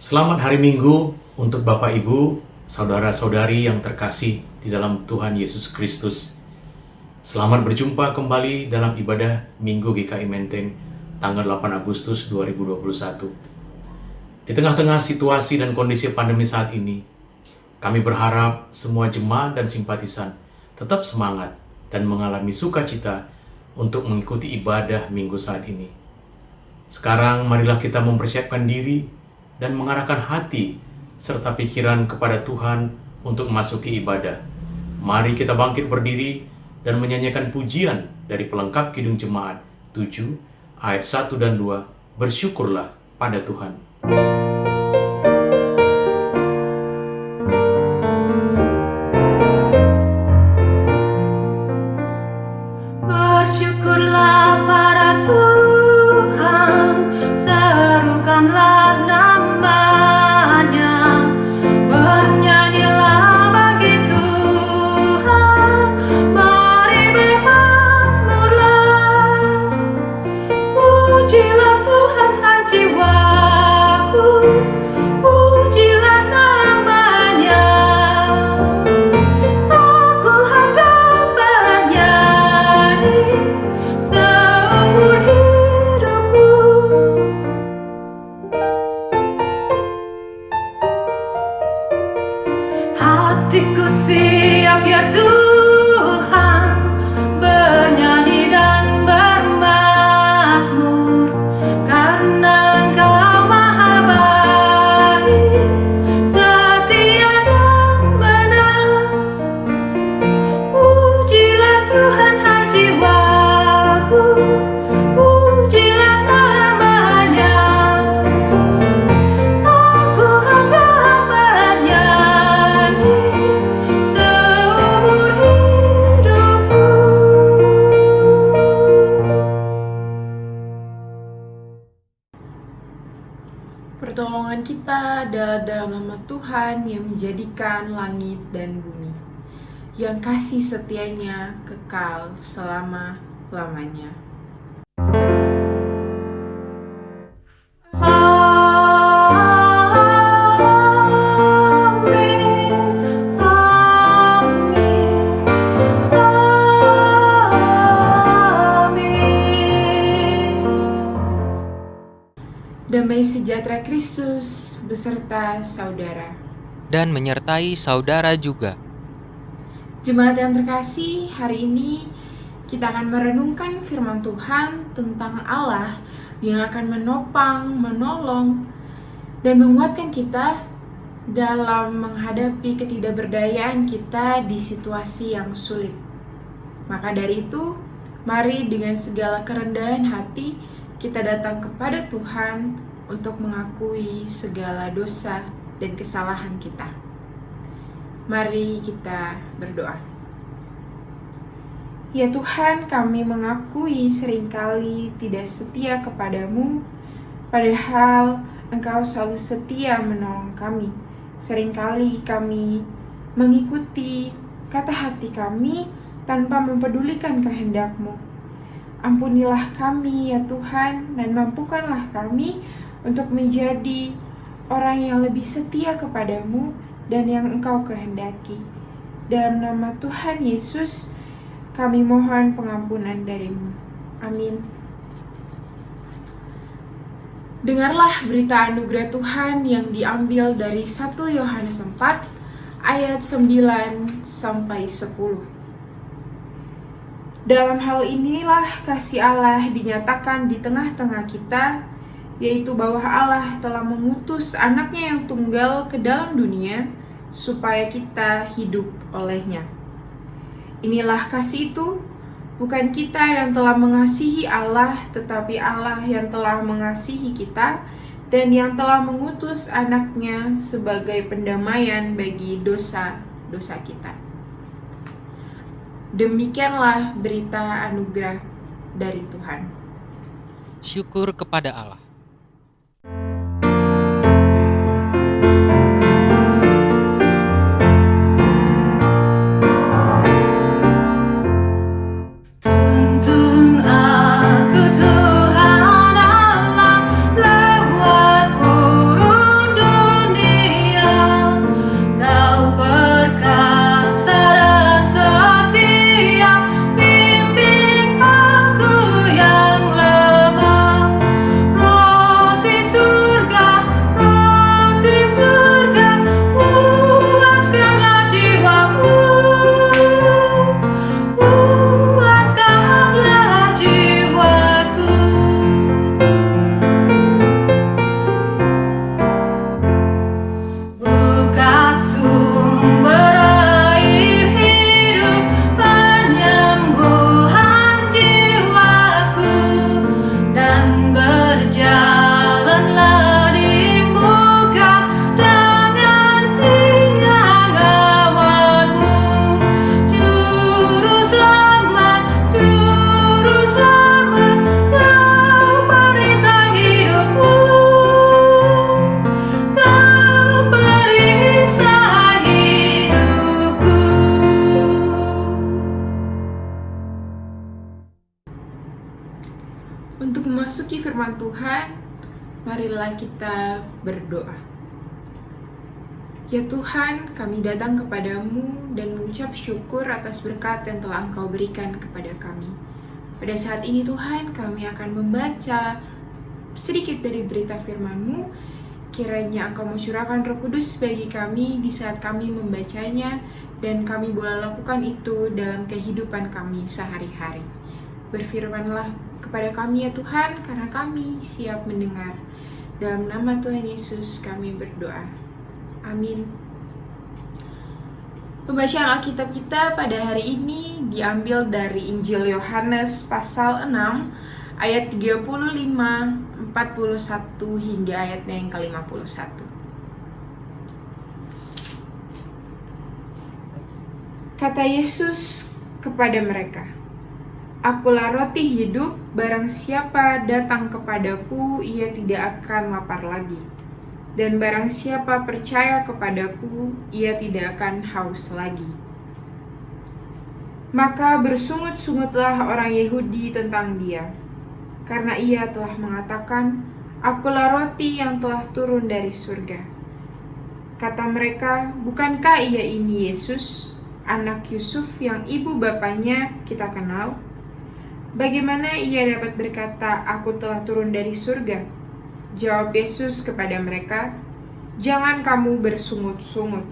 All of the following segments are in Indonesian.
Selamat hari Minggu untuk Bapak Ibu, saudara-saudari yang terkasih di dalam Tuhan Yesus Kristus. Selamat berjumpa kembali dalam ibadah Minggu GKI Menteng tanggal 8 Agustus 2021. Di tengah-tengah situasi dan kondisi pandemi saat ini, kami berharap semua jemaat dan simpatisan tetap semangat dan mengalami sukacita untuk mengikuti ibadah Minggu saat ini. Sekarang marilah kita mempersiapkan diri dan mengarahkan hati serta pikiran kepada Tuhan untuk memasuki ibadah. Mari kita bangkit berdiri dan menyanyikan pujian dari pelengkap Kidung Jemaat 7 ayat 1 dan 2. Bersyukurlah pada Tuhan. Bersyukurlah pada Tuhan, serukanlah namanya, bernyanyilah bagi Tuhan, mari bermazmurlah. Pujilah Tuhan hai jiwaku, pujilah namanya. Aku hendak bernyanyi seumur hidupku. Hatiku siap ya Tuhan, bernyanyi dan bermazmur, karena Engkau maha baik, setia dan benar. Pujilah Tuhan hai jiwaku, pujilah namanya. Aku hendak bernyanyi seumur hidupku. Pertolongan kita adalah dalam nama Tuhan yang menjadikan langit dan bumi, yang kasih setianya kekal selama-lamanya. Amin, amin, amin. Damai sejahtera Kristus beserta saudara. dan menyertai saudara juga. Jemaat yang terkasih, hari ini kita akan merenungkan firman Tuhan tentang Allah yang akan menopang, menolong, dan menguatkan kita dalam menghadapi ketidakberdayaan kita di situasi yang sulit. Maka dari itu, mari dengan segala kerendahan hati kita datang kepada Tuhan untuk mengakui segala dosa dan kesalahan kita. Mari kita berdoa. Ya Tuhan, kami mengakui seringkali tidak setia kepadamu, padahal Engkau selalu setia menolong kami. Seringkali kami mengikuti kata hati kami tanpa mempedulikan kehendak-Mu. Ampunilah kami ya Tuhan, dan mampukanlah kami untuk menjadi orang yang lebih setia kepadamu dan yang Engkau kehendaki. Dalam nama Tuhan Yesus, kami mohon pengampunan dari-Mu. Amin. Dengarlah berita anugerah Tuhan yang diambil dari 1 Yohanes 4 ayat 9 sampai 10. Dalam hal inilah kasih Allah dinyatakan di tengah-tengah kita, yaitu bahwa Allah telah mengutus anaknya yang tunggal ke dalam dunia supaya kita hidup olehnya. Inilah kasih itu, bukan kita yang telah mengasihi Allah, tetapi Allah yang telah mengasihi kita dan yang telah mengutus anaknya sebagai pendamaian bagi dosa-dosa kita. Demikianlah berita anugerah dari Tuhan. Syukur kepada Allah. Tuntun aku Tuhan Allah lewat gurun marilah kita berdoa. Ya Tuhan, kami datang kepadamu dan mengucap syukur atas berkat yang telah Engkau berikan kepada kami. Pada saat ini Tuhan, kami akan membaca sedikit dari berita firman-Mu. Kiranya Engkau mencurahkan Roh Kudus bagi kami di saat kami membacanya, dan kami boleh lakukan itu dalam kehidupan kami sehari-hari. Berfirmanlah kepada kami ya Tuhan, karena kami siap mendengar. Dalam nama Tuhan Yesus kami berdoa. Amin. Pembacaan Alkitab kita pada hari ini diambil dari Injil Yohanes pasal 6 ayat 35, 41 hingga ayatnya yang ke-51. Kata Yesus kepada mereka, "Akulah roti hidup, barang siapa datang kepadaku, ia tidak akan lapar lagi. Dan barang siapa percaya kepadaku, ia tidak akan haus lagi." Maka bersungut-sungutlah orang Yahudi tentang dia, karena ia telah mengatakan, "Akulah roti yang telah turun dari surga." Kata mereka, "Bukankah ia ini Yesus, anak Yusuf yang ibu bapanya kita kenal? Bagaimana ia dapat berkata, 'Aku telah turun dari surga'?" Jawab Yesus kepada mereka, "Jangan kamu bersungut-sungut.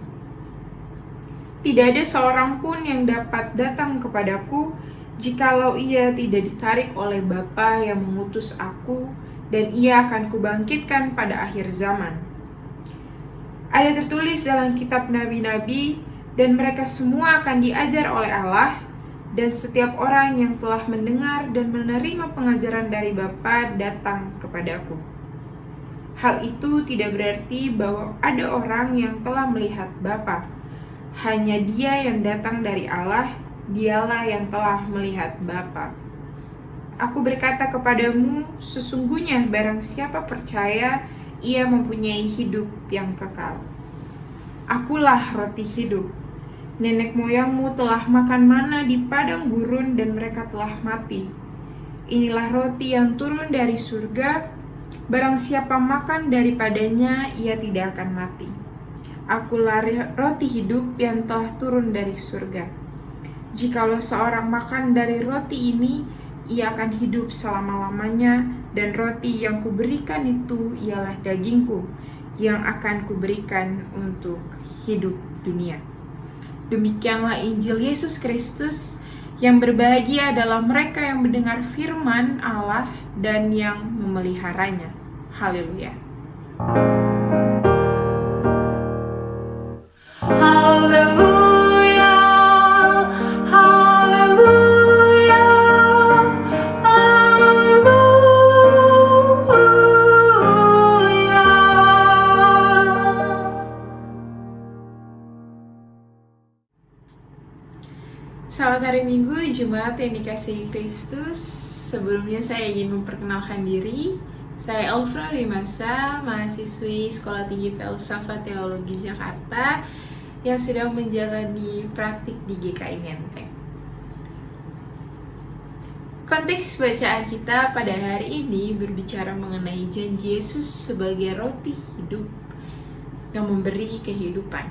Tidak ada seorang pun yang dapat datang kepadaku jikalau ia tidak ditarik oleh Bapa yang mengutus aku, dan ia akan kubangkitkan pada akhir zaman. Ada tertulis dalam kitab nabi-nabi, dan mereka semua akan diajar oleh Allah, dan setiap orang yang telah mendengar dan menerima pengajaran dari Bapa datang kepadaku. Hal itu tidak berarti bahwa ada orang yang telah melihat Bapa. Hanya Dia yang datang dari Allah, Dialah yang telah melihat Bapa. Aku berkata kepadamu, sesungguhnya barang siapa percaya, ia mempunyai hidup yang kekal. Akulah roti hidup. Nenek moyangmu telah makan mana di padang gurun dan mereka telah mati. Inilah roti yang turun dari surga. Barang siapa makan daripadanya, ia tidak akan mati. Akulah roti hidup yang telah turun dari surga. Jikalau seorang makan dari roti ini, ia akan hidup selama-lamanya, dan roti yang kuberikan itu ialah dagingku, yang akan kuberikan untuk hidup dunia." Demikianlah Injil Yesus Kristus. Yang berbahagia adalah mereka yang mendengar firman Allah dan yang memeliharanya. Haleluya. Haleluya, haleluya, haleluya. Selamat hari Minggu, Jemaat yang dikasihi Kristus. Sebelumnya saya ingin memperkenalkan diri. Saya Elfra Rimasa, mahasiswi Sekolah Tinggi Filsafat Teologi Jakarta yang sedang menjalani praktik di GKI Menteng. Konteks bacaan kita pada hari ini berbicara mengenai janji Yesus sebagai roti hidup yang memberi kehidupan.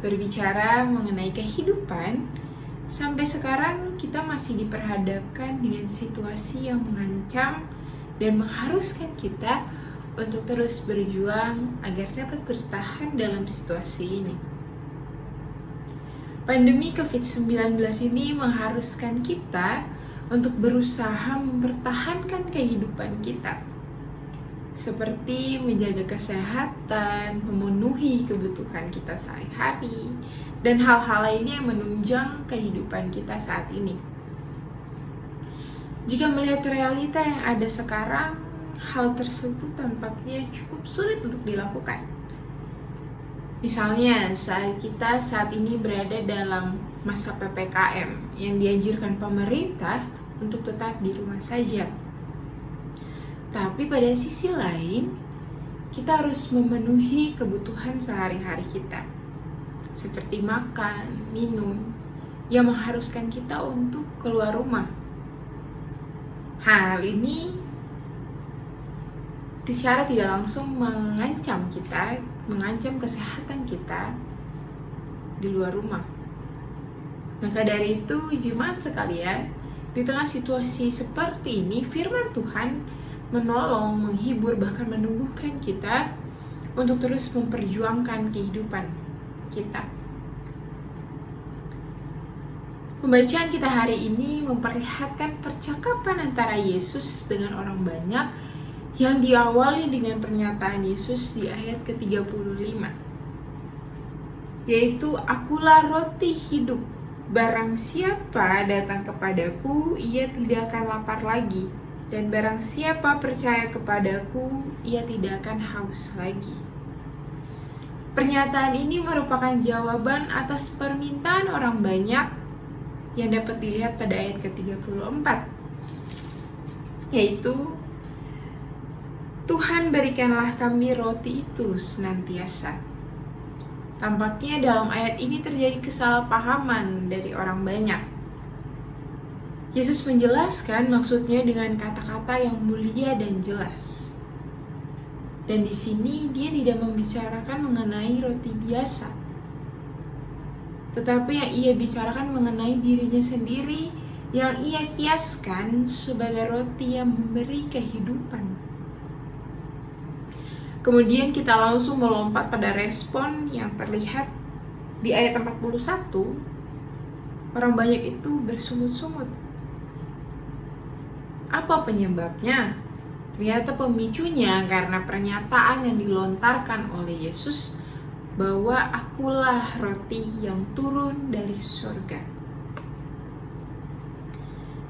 Berbicara mengenai kehidupan, sampai sekarang kita masih diperhadapkan dengan situasi yang mengancam dan mengharuskan kita untuk terus berjuang agar dapat bertahan dalam situasi ini. Pandemi COVID-19 ini mengharuskan kita untuk berusaha mempertahankan kehidupan kita, seperti menjaga kesehatan, memenuhi kebutuhan kita sehari-hari, dan hal-hal lainnya yang menunjang kehidupan kita saat ini. Jika melihat realita yang ada sekarang, hal tersebut tampaknya cukup sulit untuk dilakukan. Misalnya, kita saat ini berada dalam masa PPKM yang dianjurkan pemerintah untuk tetap di rumah saja. Tapi pada sisi lain, kita harus memenuhi kebutuhan sehari-hari kita, seperti makan, minum, yang mengharuskan kita untuk keluar rumah. Hal ini secara tidak langsung mengancam kita, mengancam kesehatan kita di luar rumah. Maka dari itu, jemaat sekalian, di tengah situasi seperti ini, firman Tuhan menolong, menghibur, bahkan menumbuhkan kita untuk terus memperjuangkan kehidupan kita. Pembacaan kita hari ini memperlihatkan percakapan antara Yesus dengan orang banyak yang diawali dengan pernyataan Yesus di ayat ke-35, yaitu akulah roti hidup, barang siapa datang kepadaku ia tidak akan lapar lagi, dan barang siapa percaya kepadaku ia tidak akan haus lagi. Pernyataan ini merupakan jawaban atas permintaan orang banyak yang dapat dilihat pada ayat ke-34, yaitu Tuhan berikanlah kami roti itu senantiasa. Tampaknya dalam ayat ini terjadi kesalahpahaman dari orang banyak. Yesus menjelaskan maksudnya dengan kata-kata yang mulia dan jelas. Dan di sini dia tidak membicarakan mengenai roti biasa, tetapi yang ia bicarakan mengenai dirinya sendiri yang ia kiaskan sebagai roti yang memberi kehidupan. Kemudian kita langsung melompat pada respon yang terlihat di ayat 41. Orang banyak itu bersungut-sungut. Apa penyebabnya? Ternyata pemicunya karena pernyataan yang dilontarkan oleh Yesus bahwa akulah roti yang turun dari surga.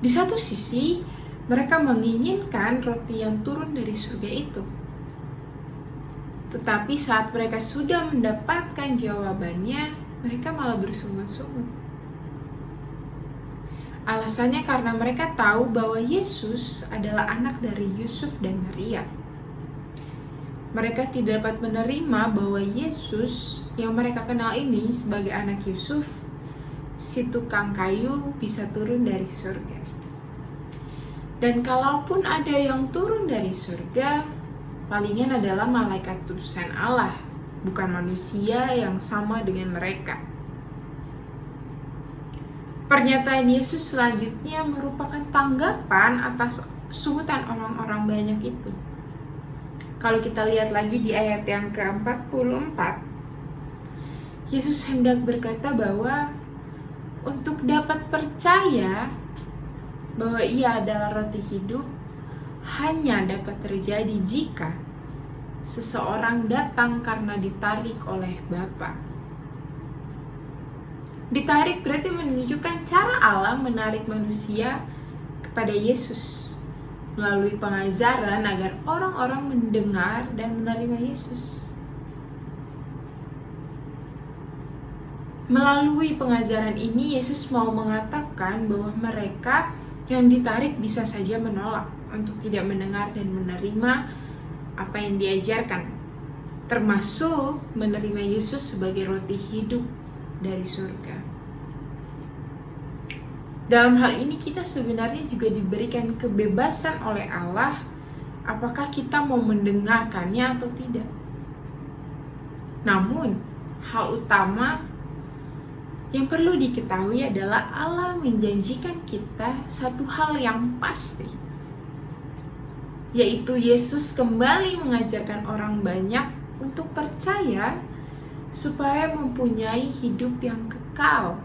Di satu sisi, mereka menginginkan roti yang turun dari surga itu. Tetapi saat mereka sudah mendapatkan jawabannya, mereka malah bersungut-sungut. Alasannya karena mereka tahu bahwa Yesus adalah anak dari Yusuf dan Maria. Mereka tidak dapat menerima bahwa Yesus yang mereka kenal ini sebagai anak Yusuf, si tukang kayu, bisa turun dari surga. Dan kalaupun ada yang turun dari surga, palingan adalah malaikat utusan Allah, bukan manusia yang sama dengan mereka. Pernyataan Yesus selanjutnya merupakan tanggapan atas sungutan orang-orang banyak itu. Kalau kita lihat lagi di ayat yang ke-44, Yesus hendak berkata bahwa untuk dapat percaya bahwa ia adalah roti hidup hanya dapat terjadi jika seseorang datang karena ditarik oleh Bapa. Ditarik berarti menunjukkan cara Allah menarik manusia kepada Yesus melalui pengajaran agar orang-orang mendengar dan menerima Yesus. Melalui pengajaran ini, Yesus mau mengatakan bahwa mereka yang ditarik bisa saja menolak untuk tidak mendengar dan menerima apa yang diajarkan, termasuk menerima Yesus sebagai roti hidup dari surga. Dalam hal ini kita sebenarnya juga diberikan kebebasan oleh Allah apakah kita mau mendengarkannya atau tidak. Namun, hal utama yang perlu diketahui adalah Allah menjanjikan kita satu hal yang pasti, yaitu Yesus kembali mengajarkan orang banyak untuk percaya supaya mempunyai hidup yang kekal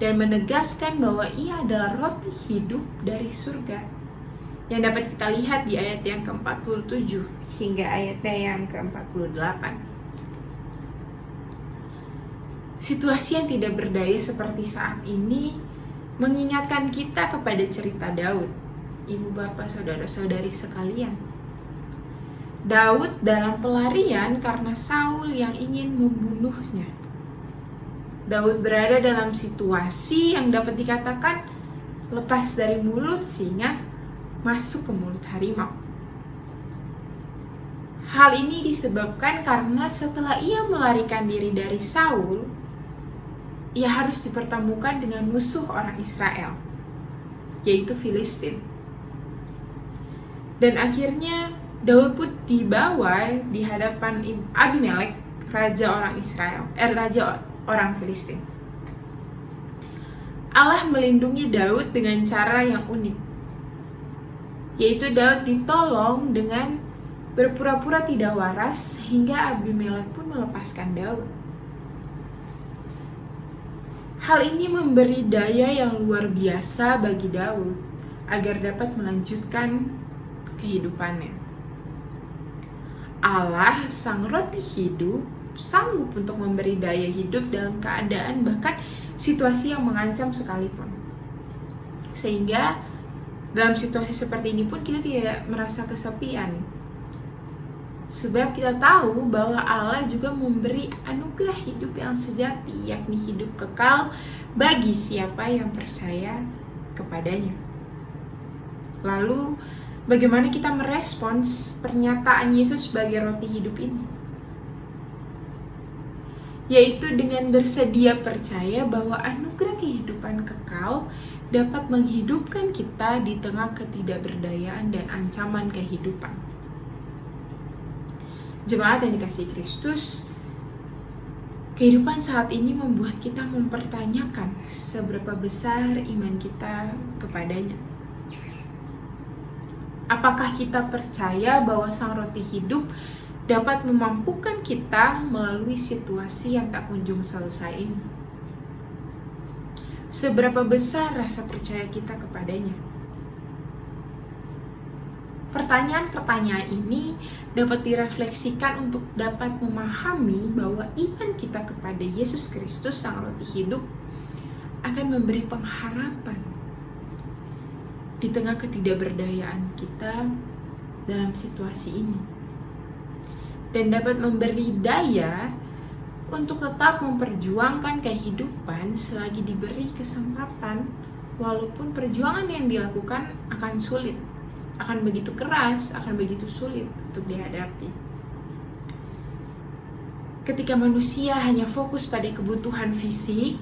dan menegaskan bahwa ia adalah roti hidup dari surga yang dapat kita lihat di ayat yang ke-47 hingga ayatnya yang ke-48. Situasi yang tidak berdaya seperti saat ini mengingatkan kita kepada cerita Daud, ibu bapak saudara-saudari sekalian. Daud dalam pelarian karena Saul yang ingin membunuhnya. Daud berada dalam situasi yang dapat dikatakan lepas dari mulut singa masuk ke mulut harimau. Hal ini disebabkan karena setelah ia melarikan diri dari Saul, ia harus dipertemukan dengan musuh orang Israel, yaitu Filistin. Dan akhirnya Daud pun dibawa di hadapan Abimelek, raja orang Filistin. Allah melindungi Daud dengan cara yang unik, yaitu Daud ditolong dengan berpura-pura tidak waras hingga Abimelek pun melepaskan Daud. Hal ini memberi daya yang luar biasa bagi Daud agar dapat melanjutkan kehidupannya. Allah, sang roti hidup, sanggup untuk memberi daya hidup dalam keadaan bahkan situasi yang mengancam sekalipun. Sehingga dalam situasi seperti ini pun kita tidak merasa kesepian. Sebab kita tahu bahwa Allah juga memberi anugerah hidup yang sejati, yakni hidup kekal bagi siapa yang percaya kepadanya. Lalu, bagaimana kita merespons pernyataan Yesus sebagai roti hidup ini? Yaitu dengan bersedia percaya bahwa anugerah kehidupan kekal dapat menghidupkan kita di tengah ketidakberdayaan dan ancaman kehidupan. Jemaat yang dikasihi Kristus, kehidupan saat ini membuat kita mempertanyakan seberapa besar iman kita kepadanya. Apakah kita percaya bahwa sang roti hidup dapat memampukan kita melalui situasi yang tak kunjung selesai ini? Seberapa besar rasa percaya kita kepadanya? Pertanyaan-pertanyaan ini dapat direfleksikan untuk dapat memahami bahwa iman kita kepada Yesus Kristus, sang roti hidup, akan memberi pengharapan di tengah ketidakberdayaan kita dalam situasi ini, dan dapat memberi daya untuk tetap memperjuangkan kehidupan selagi diberi kesempatan, walaupun perjuangan yang dilakukan akan sulit, akan begitu keras, akan begitu sulit untuk dihadapi. Ketika manusia hanya fokus pada kebutuhan fisik,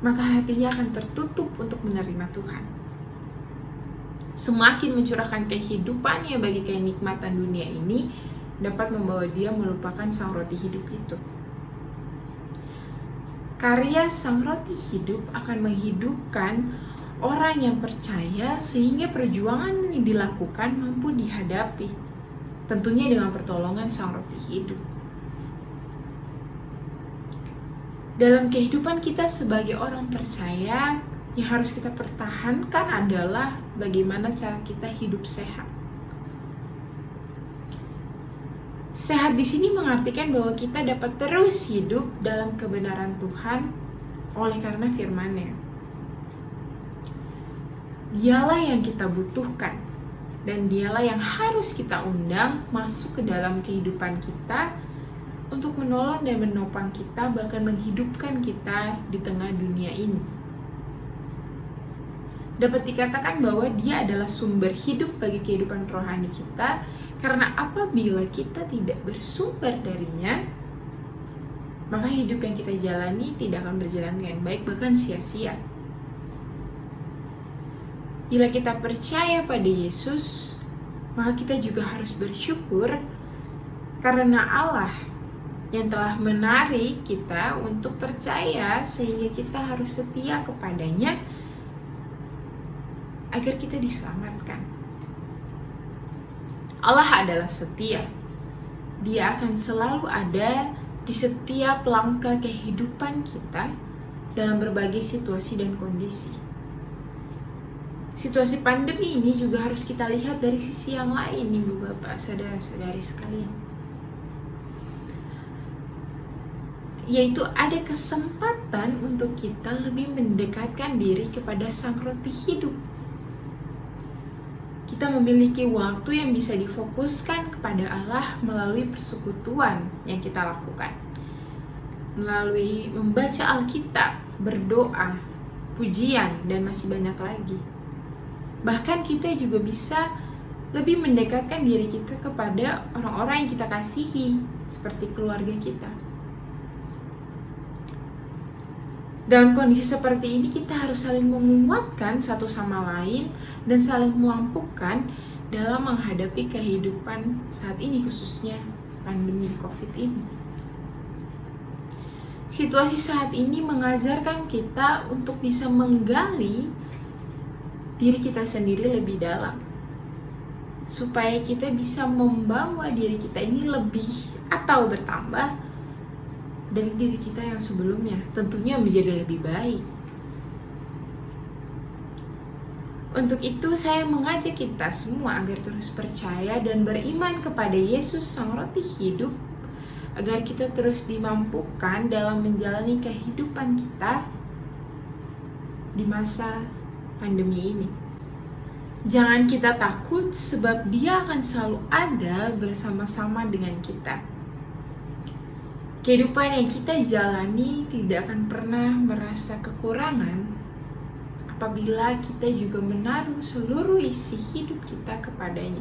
maka hatinya akan tertutup untuk menerima Tuhan. Semakin mencurahkan kehidupannya bagi kenikmatan dunia ini, dapat membawa dia melupakan sang roti hidup itu. Karya sang roti hidup akan menghidupkan orang yang percaya sehingga perjuangan yang dilakukan mampu dihadapi, tentunya dengan pertolongan sang roti hidup. Dalam kehidupan kita sebagai orang percaya, yang harus kita pertahankan adalah bagaimana cara kita hidup sehat. Sehat di sini mengartikan bahwa kita dapat terus hidup dalam kebenaran Tuhan oleh karena firman-Nya. Dialah yang kita butuhkan, dan dialah yang harus kita undang masuk ke dalam kehidupan kita untuk menolong dan menopang kita, bahkan menghidupkan kita di tengah dunia ini. Dapat dikatakan bahwa dia adalah sumber hidup bagi kehidupan rohani kita, karena apabila kita tidak bersumber darinya, maka hidup yang kita jalani tidak akan berjalan dengan baik, bahkan sia-sia. Bila kita percaya pada Yesus, maka kita juga harus bersyukur karena Allah yang telah menarik kita untuk percaya, sehingga kita harus setia kepadanya agar kita diselamatkan. Allah adalah setia. Dia akan selalu ada di setiap langkah kehidupan kita dalam berbagai situasi dan kondisi. Situasi pandemi ini juga harus kita lihat dari sisi yang lain, Ibu Bapak, saudara-saudari sekalian. Yaitu ada kesempatan untuk kita lebih mendekatkan diri kepada sang roti hidup. Kita memiliki waktu yang bisa difokuskan kepada Allah melalui persekutuan yang kita lakukan, melalui membaca Alkitab, berdoa, pujian, dan masih banyak lagi. Bahkan kita juga bisa lebih mendekatkan diri kita kepada orang-orang yang kita kasihi, seperti keluarga kita. Dalam kondisi seperti ini, kita harus saling menguatkan satu sama lain dan saling memampukan dalam menghadapi kehidupan saat ini, khususnya pandemi COVID ini. Situasi saat ini mengajarkan kita untuk bisa menggali diri kita sendiri lebih dalam, supaya kita bisa membawa diri kita ini lebih atau bertambah dari diri kita yang sebelumnya, tentunya menjadi lebih baik. Untuk itu saya mengajak kita semua agar terus percaya dan beriman kepada Yesus Sang Roti Hidup, agar kita terus dimampukan dalam menjalani kehidupan kita di masa pandemi ini. Jangan kita takut, sebab Dia akan selalu ada bersama-sama dengan kita. Kehidupan yang kita jalani tidak akan pernah merasa kekurangan apabila kita juga menaruh seluruh isi hidup kita kepadanya.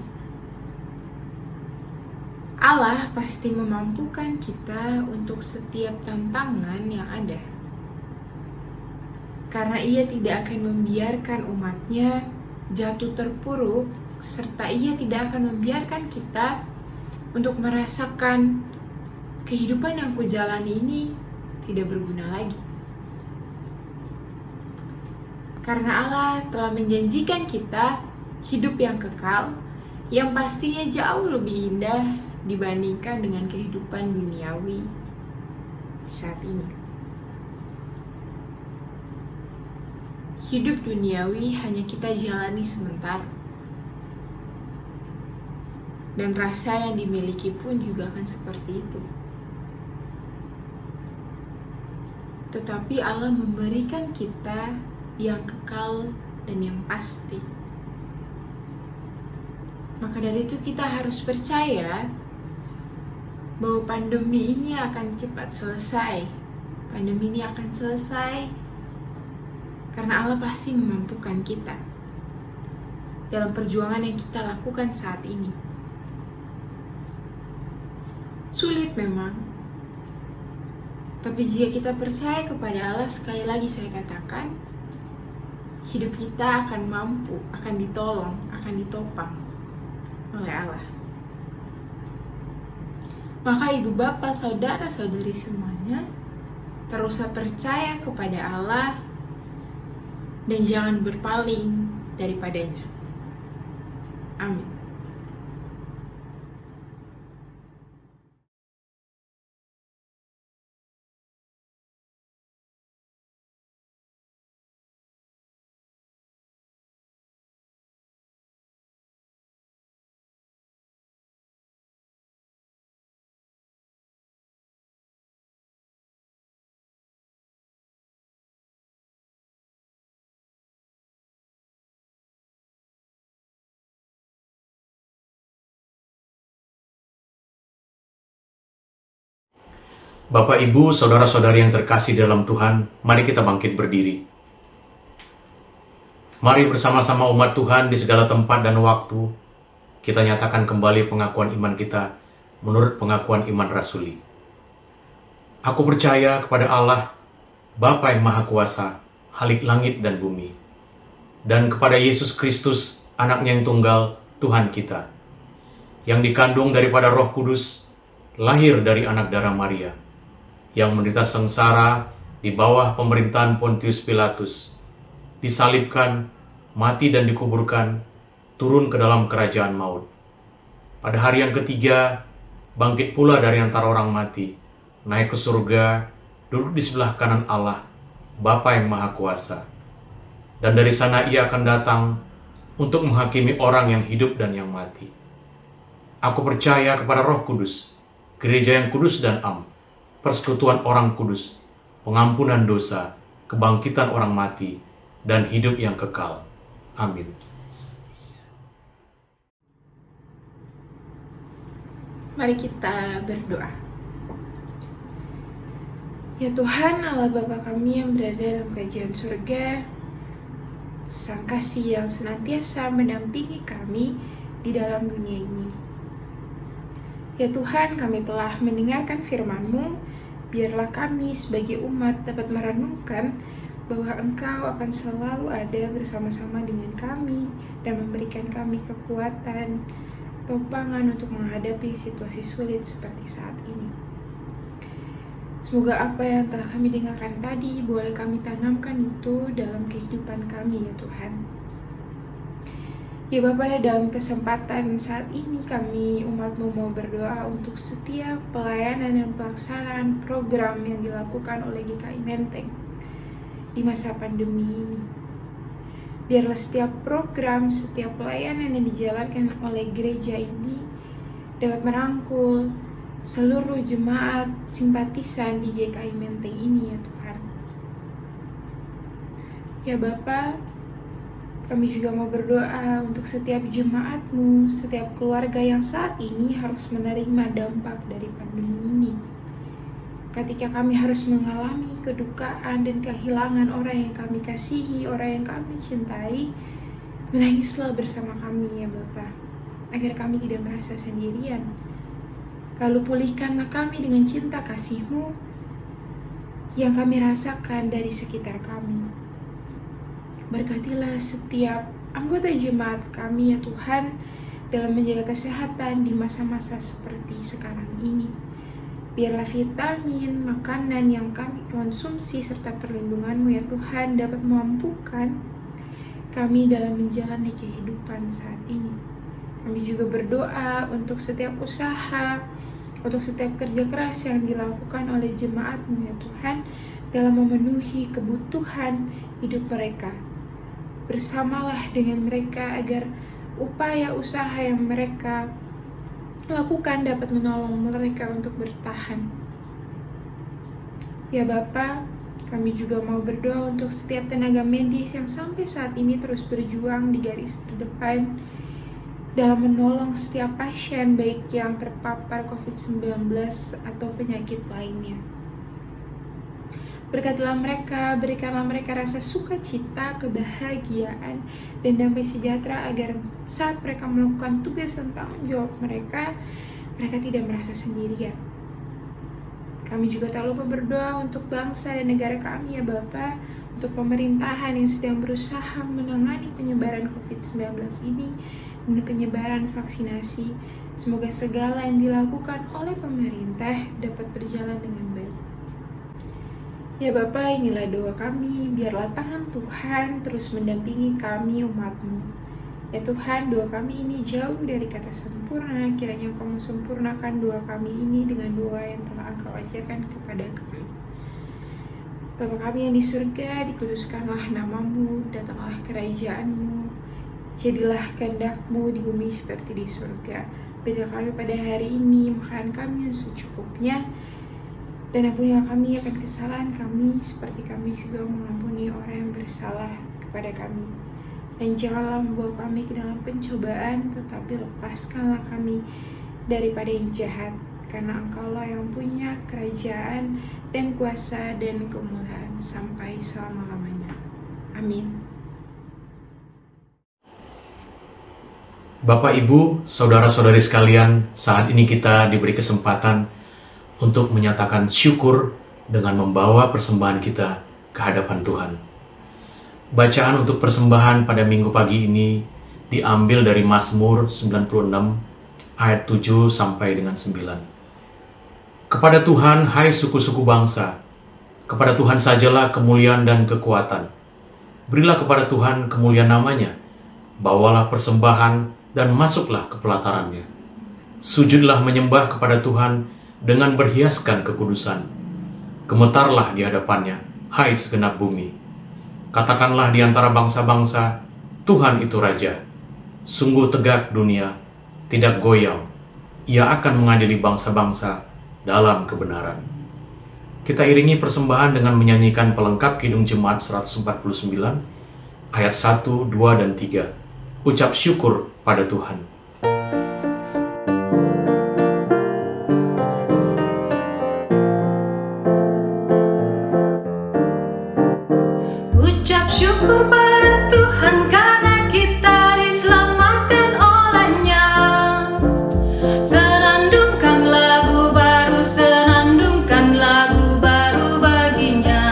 Allah pasti memampukan kita untuk setiap tantangan yang ada, karena Ia tidak akan membiarkan umatnya jatuh terpuruk, serta Ia tidak akan membiarkan kita untuk merasakan kehidupan yang kujalani ini tidak berguna lagi. Karena Allah telah menjanjikan kita hidup yang kekal, yang pastinya jauh lebih indah dibandingkan dengan kehidupan duniawi saat ini. Hidup duniawi hanya kita jalani sebentar, dan rasa yang dimiliki pun juga akan seperti itu. Tetapi Allah memberikan kita yang kekal dan yang pasti. Maka dari itu kita harus percaya bahwa pandemi ini akan cepat selesai. Pandemi ini akan selesai karena Allah pasti memampukan kita dalam perjuangan yang kita lakukan saat ini. Sulit memang, tapi jika kita percaya kepada Allah, sekali lagi saya katakan, hidup kita akan mampu, akan ditolong, akan ditopang oleh Allah. Maka ibu bapak, saudara-saudari semuanya, teruslah percaya kepada Allah dan jangan berpaling daripadanya. Amin. Bapak, Ibu, saudara-saudari yang terkasih dalam Tuhan, mari kita bangkit berdiri. Mari bersama-sama umat Tuhan di segala tempat dan waktu, kita nyatakan kembali pengakuan iman kita menurut pengakuan iman rasuli. Aku percaya kepada Allah, Bapa yang Maha Kuasa, Halik langit dan bumi, dan kepada Yesus Kristus, Anaknya yang tunggal, Tuhan kita, yang dikandung daripada Roh Kudus, lahir dari anak darah Maria, yang menderita sengsara di bawah pemerintahan Pontius Pilatus, disalibkan, mati dan dikuburkan, turun ke dalam kerajaan maut. Pada hari yang ketiga, bangkit pula dari antara orang mati, naik ke surga, duduk di sebelah kanan Allah, Bapa yang Maha Kuasa. Dan dari sana Ia akan datang untuk menghakimi orang yang hidup dan yang mati. Aku percaya kepada Roh Kudus, gereja yang kudus dan am, persekutuan orang kudus, pengampunan dosa, kebangkitan orang mati, dan hidup yang kekal. Amin. Mari kita berdoa. Ya Tuhan, Allah Bapa kami yang berada dalam kerajaan surga, Sang Kasih yang senantiasa mendampingi kami di dalam dunia ini. Ya Tuhan, kami telah mendengarkan firman-Mu. Biarlah kami sebagai umat dapat merenungkan bahwa Engkau akan selalu ada bersama-sama dengan kami dan memberikan kami kekuatan, topangan untuk menghadapi situasi sulit seperti saat ini. Semoga apa yang telah kami dengarkan tadi boleh kami tanamkan itu dalam kehidupan kami ya Tuhan. Ya Bapa, dalam kesempatan saat ini kami umat-Mu mau berdoa untuk setiap pelayanan dan pelaksanaan program yang dilakukan oleh GKI Menteng di masa pandemi ini. Biarlah setiap program, setiap pelayanan yang dijalankan oleh gereja ini dapat merangkul seluruh jemaat simpatisan di GKI Menteng ini ya Tuhan. Ya Bapa, kami juga mau berdoa untuk setiap jemaat-Mu, setiap keluarga yang saat ini harus menerima dampak dari pandemi ini. Ketika kami harus mengalami kedukaan dan kehilangan orang yang kami kasihi, orang yang kami cintai, menangislah bersama kami ya Bapa, agar kami tidak merasa sendirian. Lalu pulihkanlah kami dengan cinta kasih-Mu yang kami rasakan dari sekitar kami. Berkatilah setiap anggota jemaat kami ya Tuhan dalam menjaga kesehatan di masa-masa seperti sekarang ini. Biarlah vitamin, makanan yang kami konsumsi serta perlindungan-Mu ya Tuhan dapat memampukan kami dalam menjalani kehidupan saat ini. Kami juga berdoa untuk setiap usaha, untuk setiap kerja keras yang dilakukan oleh jemaat-Mu ya Tuhan dalam memenuhi kebutuhan hidup mereka. Bersamalah dengan mereka agar upaya usaha yang mereka lakukan dapat menolong mereka untuk bertahan. Ya Bapa, kami juga mau berdoa untuk setiap tenaga medis yang sampai saat ini terus berjuang di garis terdepan dalam menolong setiap pasien baik yang terpapar COVID-19 atau penyakit lainnya. Berkatilah mereka, berikanlah mereka rasa sukacita, kebahagiaan, dan damai sejahtera agar saat mereka melakukan tugas dan tanggung jawab mereka tidak merasa sendirian. Kami juga tak lupa berdoa untuk bangsa dan negara kami ya Bapa, untuk pemerintahan yang sedang berusaha menangani penyebaran COVID-19 ini dan penyebaran vaksinasi. Semoga segala yang dilakukan oleh pemerintah dapat berjalan dengan baik. Ya Bapa, inilah doa kami, biarlah tangan Tuhan terus mendampingi kami umat-Mu. Ya Tuhan, doa kami ini jauh dari kata sempurna, kiranya Engkau sempurnakan doa kami ini dengan doa yang telah Engkau ajarkan kepada kami. Bapa kami yang di surga, dikuduskanlah nama-Mu, datanglah kerajaan-Mu, jadilah kehendak-Mu di bumi seperti di surga. Berilah kami pada hari ini makanan kami yang secukupnya, dan ampunilah kami akan kesalahan kami, seperti kami juga mengampuni orang yang bersalah kepada kami. Dan janganlah membawa kami ke dalam pencobaan, tetapi lepaskanlah kami daripada yang jahat, karena Engkaulah yang punya kerajaan dan kuasa dan kemuliaan sampai selama-lamanya. Amin. Bapak, Ibu, saudara-saudari sekalian, saat ini kita diberi kesempatan untuk menyatakan syukur dengan membawa persembahan kita ke hadapan Tuhan. Bacaan untuk persembahan pada minggu pagi ini diambil dari Mazmur 96 ayat 7 sampai dengan 9. Kepada Tuhan, hai suku-suku bangsa, kepada Tuhan sajalah kemuliaan dan kekuatan. Berilah kepada Tuhan kemuliaan namanya, bawalah persembahan dan masuklah ke pelatarannya. Sujudlah menyembah kepada Tuhan dengan berhiaskan kekudusan. Gemetarlah di hadapannya, hai segenap bumi. Katakanlah di antara bangsa-bangsa, Tuhan itu Raja. Sungguh tegak dunia, tidak goyang. Ia akan mengadili bangsa-bangsa dalam kebenaran. Kita iringi persembahan dengan menyanyikan pelengkap Kidung Jemaat 149, ayat 1, 2, dan 3. Ucap syukur pada Tuhan. Ucap syukur pada Tuhan karena kita diselamatkan oleh-Nya. Senandungkan lagu baru baginya.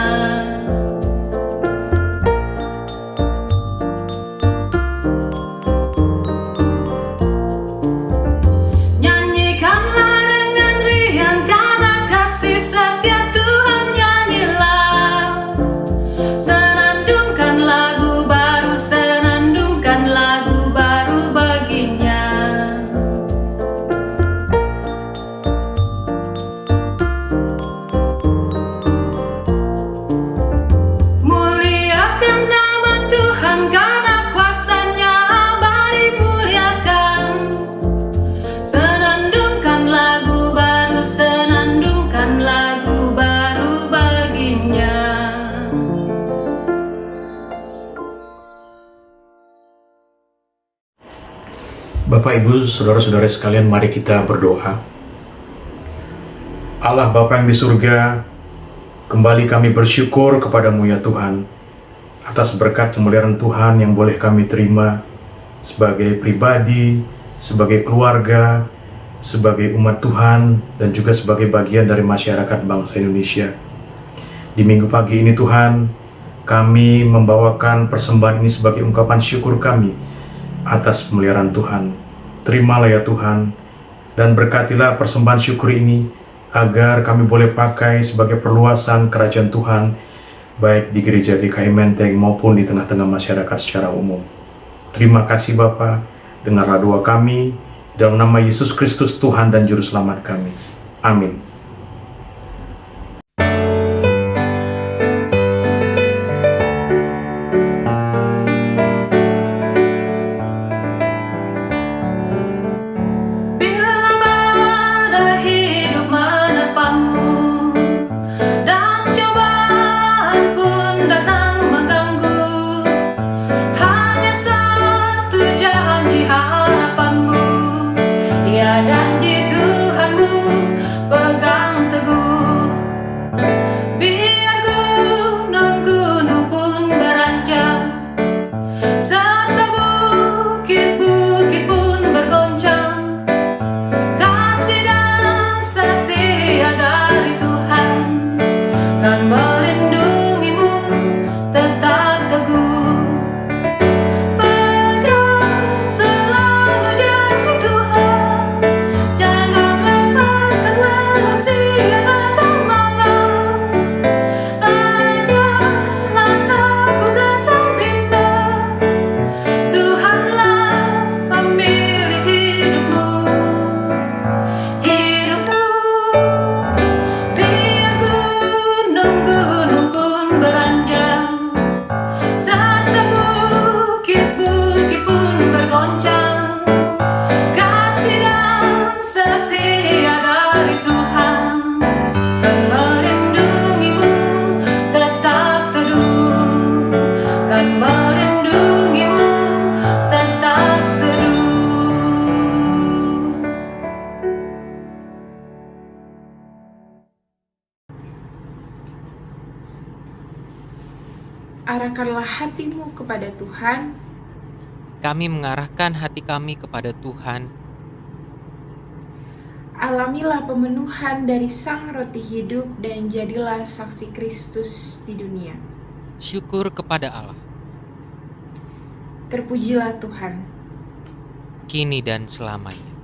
Bapak, Ibu, Saudara-saudara sekalian, mari kita berdoa. Allah Bapa yang di surga, kembali kami bersyukur kepadamu ya Tuhan, atas berkat pemeliharaan Tuhan yang boleh kami terima sebagai pribadi, sebagai keluarga, sebagai umat Tuhan, dan juga sebagai bagian dari masyarakat bangsa Indonesia. Di minggu pagi ini Tuhan, kami membawakan persembahan ini sebagai ungkapan syukur kami atas pemeliharaan Tuhan. Terimalah ya Tuhan, dan berkatilah persembahan syukur ini agar kami boleh pakai sebagai perluasan kerajaan Tuhan, baik di gereja GKI Menteng maupun di tengah-tengah masyarakat secara umum. Terima kasih Bapa, dengarlah doa kami, dalam nama Yesus Kristus Tuhan dan Juru Selamat kami. Amin. Janji Tuhanmu pegang teguh, biar gunung-gunung pun beranjak, serta bukit-bukit pun bergoncang. Kasih dan setia dari Tuhan kan melindungimu tetap teguh. Pegang selalu janji Tuhan, jangan lepaskan walau siang atau malam. Janganlah takut atau bimbang, Tuhanlah pemilik hidupmu. Biar gunung-gunung pun beranjak, serta bukit-bukit pun bergoncang. Kasih dan setia dari Tuhan kan melindungimu tetap teduh, kan melindungimu tetap teduh. Arahkanlah hatimu kepada Tuhan, Kami mengarahkan hati kami kepada Tuhan. alamilah pemenuhan dari Sang Roti Hidup dan jadilah saksi Kristus di dunia. Syukur kepada Allah, Terpujilah Tuhan. kini dan selamanya.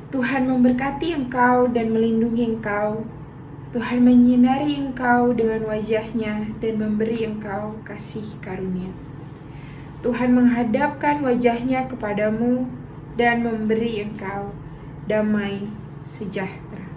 Tuhan memberkati engkau dan melindungi engkau. Tuhan menyinari engkau dengan wajah-Nya dan memberi engkau kasih karunia. Tuhan menghadapkan wajah-Nya kepadamu dan memberi engkau damai sejahtera.